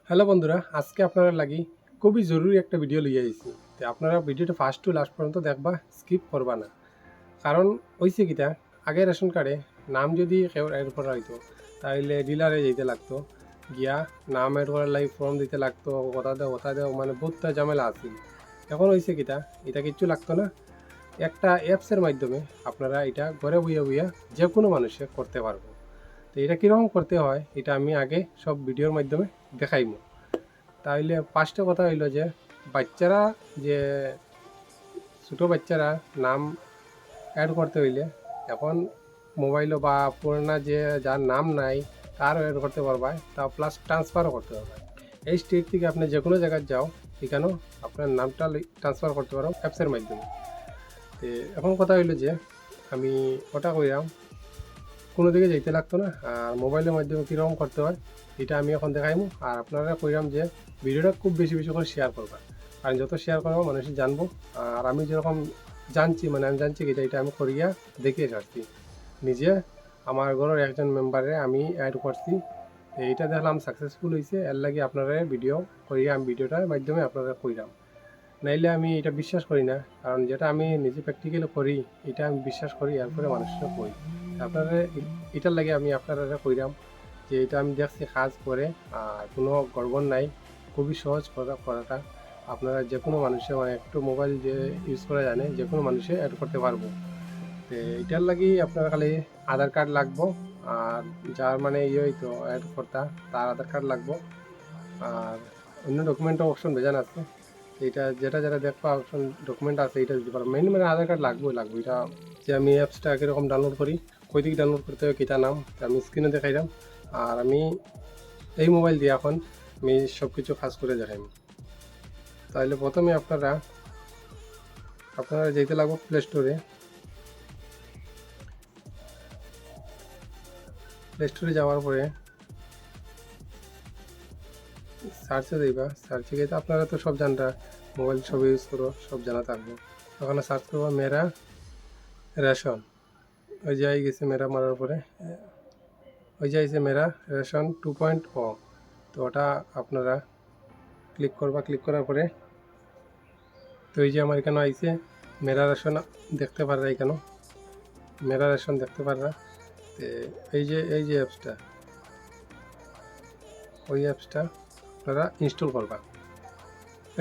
Hello বন্ধুরা, আজকে আপনারা লাগি খুবই জরুরি একটা ভিডিও লিয়ে আইছি। তো আপনারা ভিডিওটা ফার্স্ট টু লাস্ট পর্যন্ত দেখবা, স্কিপ করবা না। কারণ হইছে কিটা, আগে রেশন কার্ডে নাম যদি কেউ এড করা হইতো তাহলে ডিলারে যেতে লাগতো, গিয়া নাম এড করার লাগি ফর্ম দিতে লাগতো, কথা দেও মানে বহুতটা ঝামেলা আছিল। এখন হইছে কিটা, এটা কিচ্ছু লাগতো না। একটা অ্যাপসের মাধ্যমে আপনারা এটা ঘরে বইয়া বইয়া যে কোনো মানুষে করতে পারবো। তো এটা কীরকম করতে হয় এটা আমি আগে সব ভিডিওর মাধ্যমে দেখাইমু। তাইলে ফার্স্টে কথা হইলো যে বাচ্চারা, যে ছোটো বাচ্চারা নাম অ্যাড করতে হইলে এখন মোবাইলও বা পুরোনা যে যার নাম নাই তারও অ্যাড করতে পারবা, তা প্লাস ট্রান্সফারও করতে পারবা। এই স্টেট থেকে আপনি যে কোনো জায়গায় যাও এখানেও আপনার নামটা ট্রান্সফার করতে পারো অ্যাপসের মাধ্যমে। তো এখন কথা হইলো যে আমি ওটা কইরাম, কোনো দিকে যাইতে লাগতো না, আর মোবাইলের মাধ্যমে কীরকম করতে হয় এটা আমি এখন দেখাইমু। আর আপনারা কইরাম যে ভিডিওটা খুব বেশি বেশি করে শেয়ার করবা, কারণ যত শেয়ার করবো মানুষ জানবো। আর আমি যেরকম জানছি, মানে আমি জানছি এটা আমি করিয়া দেখিয়ে আসছি নিজে। আমার ঘরের একজন মেম্বারে আমি অ্যাড করছি, এইটা দেখলাম সাকসেসফুল হয়েছে, এর লাগে আপনারা ভিডিও করিয়া আমি ভিডিওটার মাধ্যমে আপনারা কইরাম। নাইলে আমি এটা বিশ্বাস করি না, কারণ যেটা আমি নিজে প্র্যাকটিক্যালি করি এটা আমি বিশ্বাস করি, এরপরে মানুষরা কই। আপনারা এটার লাগে আমি আপনারা কইরাম যে এটা আমি দেখছি কাজ করে, আর কোনো গড়বড় নাই, খুবই সহজ করাটা। আপনারা যে কোনো মানুষে, মানে একটু মোবাইল যে ইউজ করা জানে যে কোনো মানুষে অ্যাড করতে পারবো। তো এটার লাগি আপনার খালি আধার কার্ড লাগবো, আর যার মানে হইতো অ্যাড করতা তার আধার কার্ড লাগবো, আর অন্য ডকুমেন্টও অপশন বেজান আছে। এটা যেটা যেটা দেখবা অপশন ডকুমেন্ট আছে এটা দিতে পারো, মেইন মানে আধার কার্ড লাগবে। এটা যে আমি অ্যাপসটা কীরকম ডাউনলোড করি, কই দিকে ডাউনলোড করতে হবে কিটা নাম আমি স্ক্রিনে দেখাইলাম। আর আমি এই মোবাইল দিয়ে এখন আমি সব কিছু কাজ করে দেখাইম। তাহলে প্রথমে আপনারা যেতে লাগবো প্লে স্টোরে। প্লে স্টোরে যাওয়ার পরে সার্চে দিবা, সার্চে গিয়ে আপনারা তো সব জানরা, মোবাইল সব ইউজ করো, সব জানা থাকবো। ওখানে সার্চ করবো মেরা রেশন, ওই যে গেছে মেরা মারার পরে ওই যে আইছে মেরা রেশন 2.0। তো ওটা আপনারা ক্লিক করবা, ক্লিক করার পরে তো এই যে আমার এখানে আইছে মেরা রেশন দেখতে পাররা, এখানে মেরা রেশন দেখতে পাররা। তো এই যে অ্যাপসটা, ওই অ্যাপসটা আপনারা ইনস্টল করবা।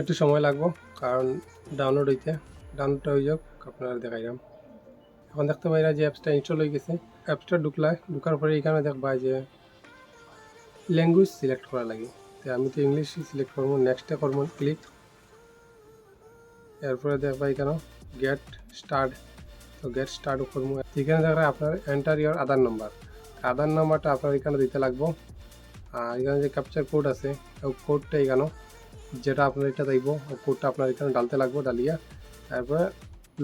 একটু সময় লাগবো কারণ ডাউনলোড হয়ে যাক, আপনারা দেখাইলাম। এখন দেখতে পাইরা যে অ্যাপসটা ইনস্টল হয়ে গেছে। অ্যাপসটা ঢুকার পরে এখানে দেখবা যে ল্যাঙ্গুয়েজ সিলেক্ট করা লাগে। তো আমি তো ইংলিশ সিলেক্ট করবো, নেক্সটে করবো ক্লিক। এরপরে দেখবা এখানে গেট স্টার্ট, তো গেট স্টার্ট করবো। এখানে দেখবা আপনার এন্টার ইওর আধার নাম্বার, আধার নাম্বারটা আপনার এখানে দিতে লাগবো। আর এখানে যে ক্যাপচার কোড আছে ওই কোডটা এখানে যেটা আপনার এটা দেখবো, ওই কোডটা আপনার এখানে ডালতে লাগবো, ডালিয়া তারপরে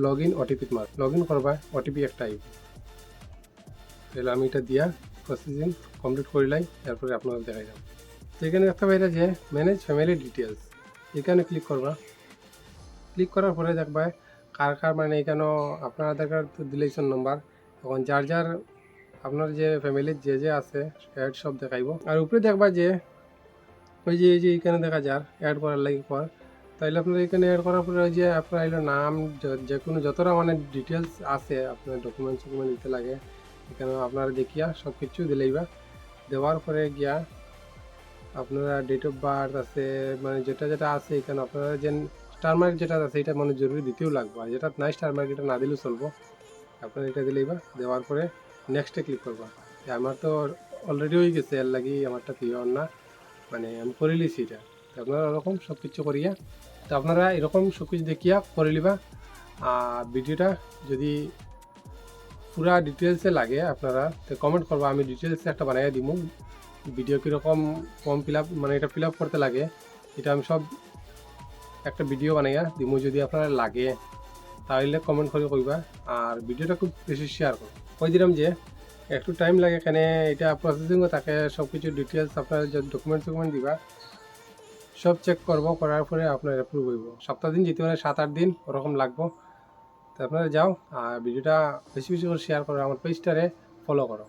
log in OTP log in করবা, ওটিপি একটা আইব। তাহলে আমি এটা দিয়া প্রসেসিং কমপ্লিট করিলাই, এরপরে আপনাদের দেখাই যাবে। তো এখানে দেখতে পাইরা যে ম্যানেজ ফ্যামিলি ডিটেলস, এখানে ক্লিক করবা। ক্লিক করার পরে দেখবা কার মানে এখানে আপনার আধার কার্ড তো দিলেইছেন নম্বর, এখন যার যার আপনার যে ফ্যামিলির যে আছে অ্যাড সব দেখাইব। আর উপরে দেখবা যে ওই যে এই যে এখানে দেখা যার অ্যাড করার লাগে পর, তাইলে আপনার এখানে অ্যাড করার পরে ওই যে আপনার এলো নাম, যে কোনো যতটা মানে ডিটেলস আছে আপনার ডকুমেন্টস দিতে লাগে এখানে আপনারা দেখিয়া সব কিছু দিলেইবা। দেওয়ার পরে গিয়া আপনারা ডেট অফ বার্থ আছে, মানে যেটা যেটা আছে এখানে আপনারা যে স্টার মার্ক যেটা আছে এটা মানে জরুরি দিতেও লাগবে, আর যেটা নাই স্টার মার্ক এটা না দিলেও চলবো। আপনারা এটা দিলেইবা, দেওয়ার পরে নেক্সটে ক্লিক করবা। আমার তো অলরেডি হয়ে গেছে, এর লাগি আমারটা ক্লিয়ার না, মানে আমি করে লিছি এটা। তো আপনারা ওরকম সব কিছু করিয়া, তো আপনারা এরকম সব কিছু দেখিয়া করে লিবা। আর ভিডিওটা যদি পুরা ডিটেলসে লাগে আপনারা তো কমেন্ট করবা, আমি ডিটেলসে একটা বানাইয়া দিব। ভিডিও কীরকম ফর্ম ফিল আপ, মানে এটা ফিল আপ করতে লাগে এটা আমি সব একটা ভিডিও বানাইয়া দিব। যদি আপনারা লাগে তাহলে কমেন্ট করে কইবা, আর ভিডিওটা খুব বেশি শেয়ার করো। কই দিলাম যে একটু টাইম লাগে, এখানে এটা প্রসেসিংও থাকে, সব কিছু ডিটেলস আপনার যে ডকুমেন্ট দিবা সব চেক করবো, করার পরে আপনার অ্যাপ্রুভ হইব। সপ্তাহ দিন যেতে পারে, 7-8 দিন ওরকম লাগবো। তো আপনারা যাও আর ভিডিওটা বেশি বেশি করে শেয়ার করো, আমার পেজটারে ফলো করো।